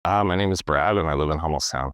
My name is Brad and I live in Hummelstown.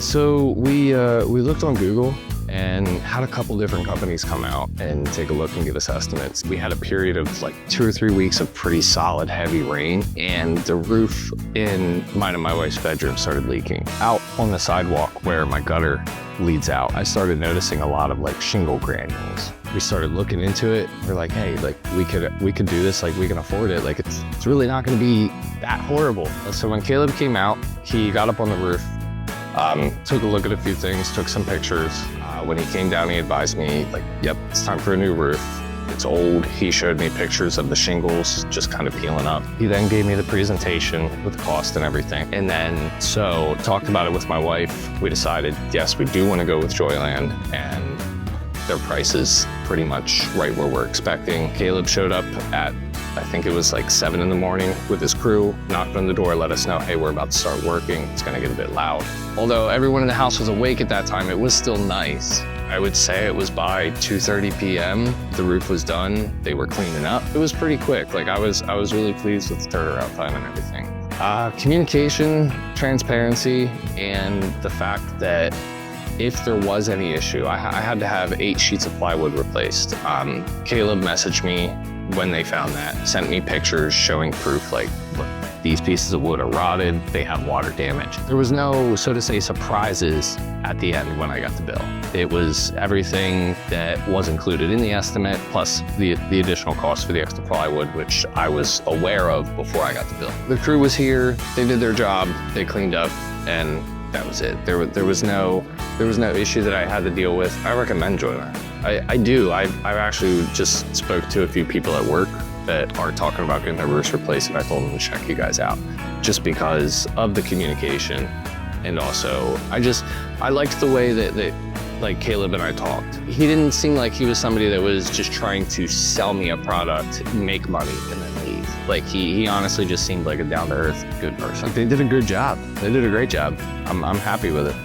So we looked on Google and had a couple different companies come out and take a look and give us estimates. We had a period of like 2 or 3 weeks of pretty solid heavy rain, and the roof in mine and my wife's bedroom started leaking. Out on the sidewalk where my gutter leads out, I started noticing a lot of like shingle granules. We started looking into it. We're like, hey, like we could do this, like we can afford it. Like it's really not gonna be that horrible. So when Caleb came out, he got up on the roof, took a look at a few things, took some pictures. When he came down, he advised me, like, yep, it's time for a new roof. It's old. He showed me pictures of the shingles just kind of peeling up. He then gave me the presentation with the cost and everything. And then, so talked about it with my wife. We decided, yes, we do want to go with Joyland, and their price is pretty much right where we're expecting. Caleb showed up at, I think it was like 7 in the morning with his crew, knocked on the door, let us know, hey, we're about to start working. It's gonna get a bit loud. Although everyone in the house was awake at that time, it was still nice. I would say it was by 2:30 p.m. The roof was done. They were cleaning up. It was pretty quick. Like I was really pleased with the turnaround time and everything. Communication, transparency, and the fact that if there was any issue, I had to have 8 sheets of plywood replaced. Caleb messaged me when they found that, sent me pictures showing proof, like, look, these pieces of wood are rotted, they have water damage. There was no, so to say, surprises at the end when I got the bill. It was everything that was included in the estimate, plus the additional cost for the extra plywood, which I was aware of before I got the bill. The crew was here, they did their job, they cleaned up, and that was it. There was no issue that I had to deal with. I recommend Joyland. I do. I actually just spoke to a few people at work that are talking about getting their roofs replaced, and I told them to check you guys out just because of the communication. And also, I liked the way that like Caleb and I talked. He didn't seem like he was somebody that was just trying to sell me a product, make money, and then leave. Like he honestly just seemed like a down-to-earth, good person. They did a good job. They did a great job. I'm happy with it.